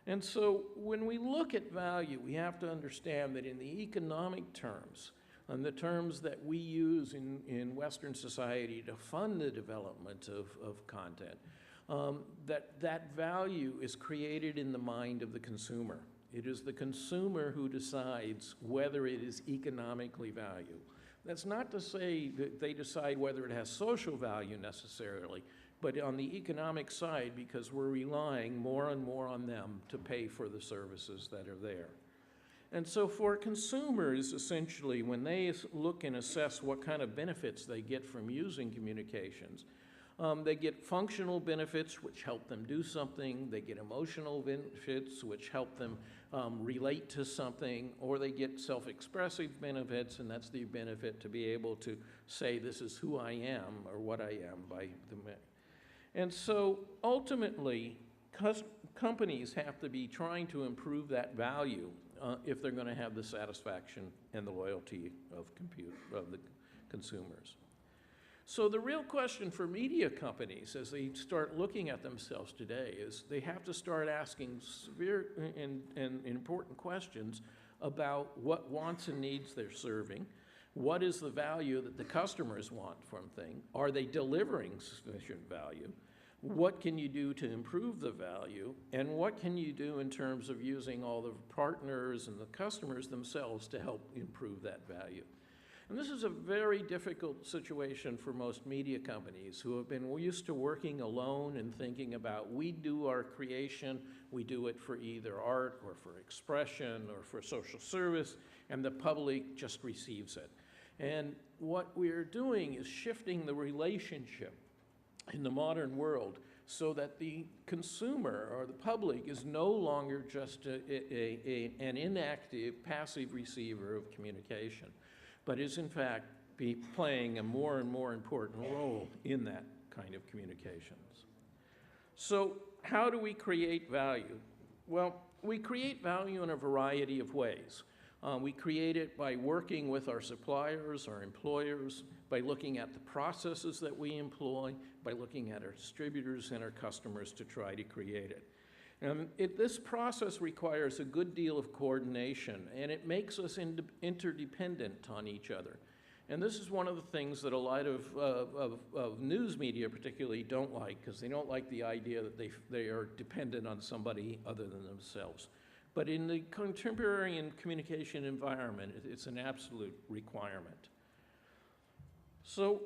And so when we look at value, we have to understand that in the economic terms, and the terms that we use in Western society to fund the development of content, that value is created in the mind of the consumer. It is the consumer who decides whether it is economically valued. That's not to say that they decide whether it has social value necessarily, but on the economic side, because we're relying more and more on them to pay for the services that are there. And so for consumers, essentially, when they look and assess what kind of benefits they get from using communications, they get functional benefits, which help them do something. They get emotional benefits, which help them relate to something. Or they get self-expressive benefits, and that's the benefit to be able to say, this is who I am or what I am by the. And so ultimately, companies have to be trying to improve that value if they're going to have the satisfaction and the loyalty of the consumers. So the real question for media companies as they start looking at themselves today is they have to start asking severe and important questions about what wants and needs they're serving. What is the value that the customers want from things? Are they delivering sufficient value? What can you do to improve the value? And what can you do in terms of using all the partners and the customers themselves to help improve that value? And this is a very difficult situation for most media companies who have been used to working alone and thinking about, we do our creation, we do it for either art or for expression or for social service, and the public just receives it. And what we're doing is shifting the relationship in the modern world so that the consumer or the public is no longer just an inactive, passive receiver of communication, but is in fact playing a more and more important role in that kind of communications. So how do we create value? Well, we create value in a variety of ways. We create it by working with our suppliers, our employers, by looking at the processes that we employ, by looking at our distributors and our customers to try to create it. This process requires a good deal of coordination, and it makes us interdependent on each other. And this is one of the things that a lot of news media particularly don't like, because they don't like the idea that they are dependent on somebody other than themselves. But in the contemporary and communication environment, it's an absolute requirement. So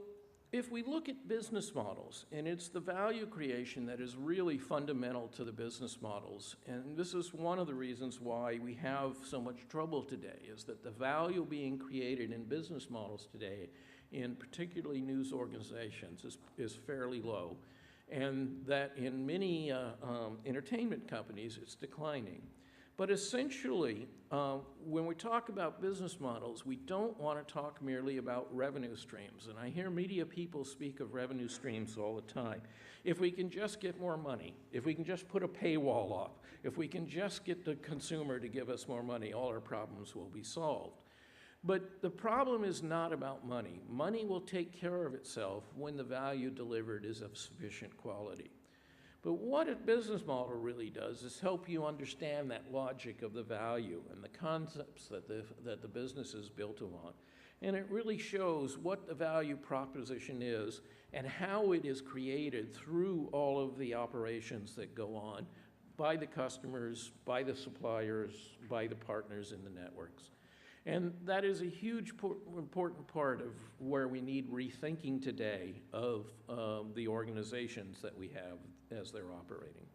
if we look at business models, and it's the value creation that is really fundamental to the business models, and this is one of the reasons why we have so much trouble today, is that the value being created in business models today, in particularly news organizations, is fairly low, and that in many entertainment companies, it's declining. But essentially, when we talk about business models, we don't want to talk merely about revenue streams. And I hear media people speak of revenue streams all the time. If we can just get more money, if we can just put a paywall up, if we can just get the consumer to give us more money, all our problems will be solved. But the problem is not about money. Money will take care of itself when the value delivered is of sufficient quality. But what a business model really does is help you understand that logic of the value and the concepts that the business is built upon. And it really shows what the value proposition is and how it is created through all of the operations that go on by the customers, by the suppliers, by the partners in the networks. And that is a huge important part of where we need rethinking today of the organizations that we have as they're operating.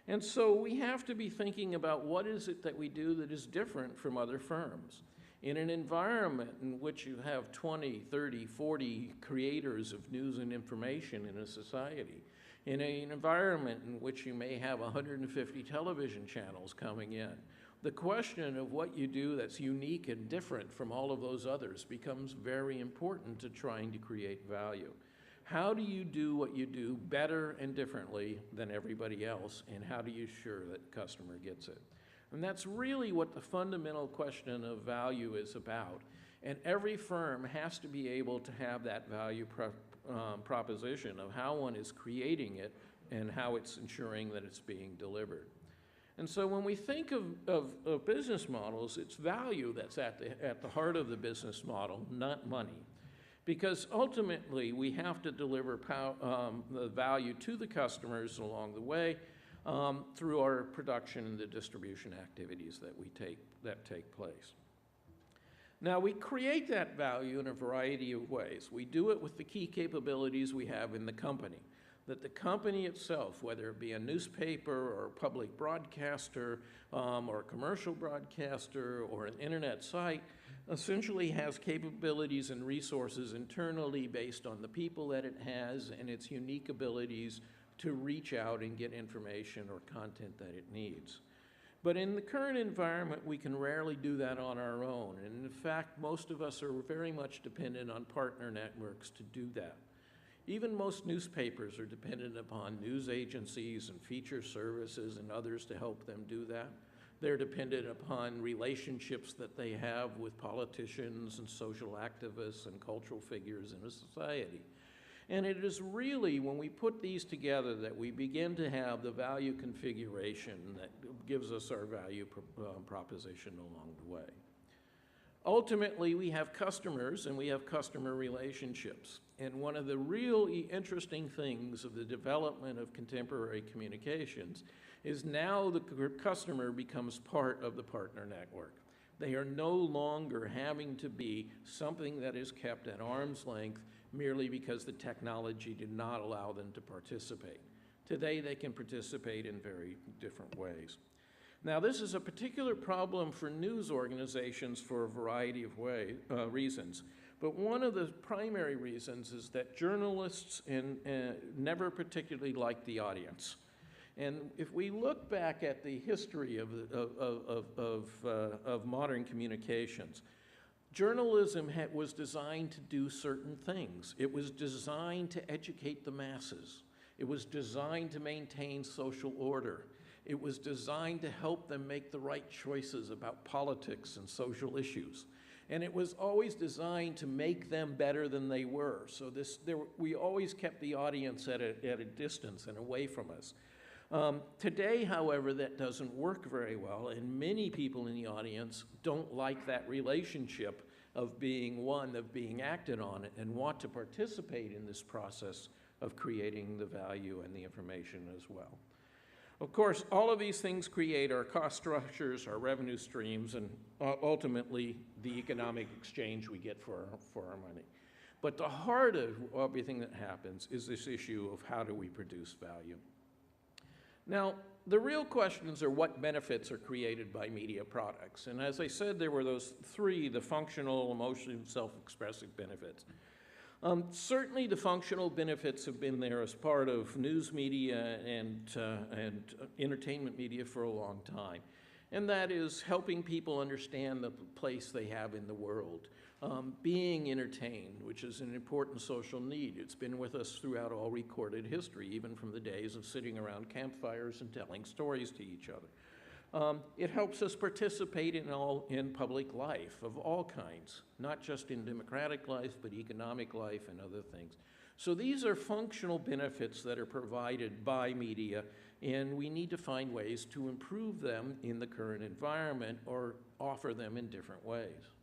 And so we have to be thinking about what is it that we do that is different from other firms. In an environment in which you have 20, 30, 40 creators of news and information in a society, in an environment in which you may have 150 television channels coming in, the question of what you do that's unique and different from all of those others becomes very important to trying to create value. How do you do what you do better and differently than everybody else, and how do you ensure that the customer gets it? And that's really what the fundamental question of value is about. And every firm has to be able to have that value proposition of how one is creating it and how it's ensuring that it's being delivered. And so when we think of business models, it's value that's at the heart of the business model, not money. Because ultimately, we have to deliver the value to the customers along the way through our production and the distribution activities that take place. Now, we create that value in a variety of ways. We do it with the key capabilities we have in the company. That the company itself, whether it be a newspaper or a public broadcaster or a commercial broadcaster or an internet site, essentially has capabilities and resources internally based on the people that it has and its unique abilities to reach out and get information or content that it needs. But in the current environment, we can rarely do that on our own. And in fact, most of us are very much dependent on partner networks to do that. Even most newspapers are dependent upon news agencies and feature services and others to help them do that. They're dependent upon relationships that they have with politicians and social activists and cultural figures in a society. And it is really when we put these together that we begin to have the value configuration that gives us our value proposition along the way. Ultimately, we have customers and we have customer relationships. And one of the really interesting things of the development of contemporary communications is now the customer becomes part of the partner network. They are no longer having to be something that is kept at arm's length merely because the technology did not allow them to participate. Today, they can participate in very different ways. Now, this is a particular problem for news organizations for a variety of reasons. But one of the primary reasons is that journalists never particularly like the audience. And if we look back at the history of modern communications, journalism was designed to do certain things. It was designed to educate the masses. It was designed to maintain social order. It was designed to help them make the right choices about politics and social issues. And it was always designed to make them better than they were. So we always kept the audience at a distance and away from us. Today, however, that doesn't work very well, and many people in the audience don't like that relationship of being acted on and want to participate in this process of creating the value and the information as well. Of course, all of these things create our cost structures, our revenue streams, and ultimately the economic exchange we get for our money. But the heart of everything that happens is this issue of how do we produce value. Now, the real questions are what benefits are created by media products. And as I said, there were those three, the functional, emotional, and self-expressive benefits. Certainly the functional benefits have been there as part of news media and entertainment media for a long time. And that is helping people understand the place they have in the world. Being entertained, which is an important social need. It's been with us throughout all recorded history, even from the days of sitting around campfires and telling stories to each other. It helps us participate in public life of all kinds, not just in democratic life, but economic life and other things. So these are functional benefits that are provided by media, and we need to find ways to improve them in the current environment or offer them in different ways.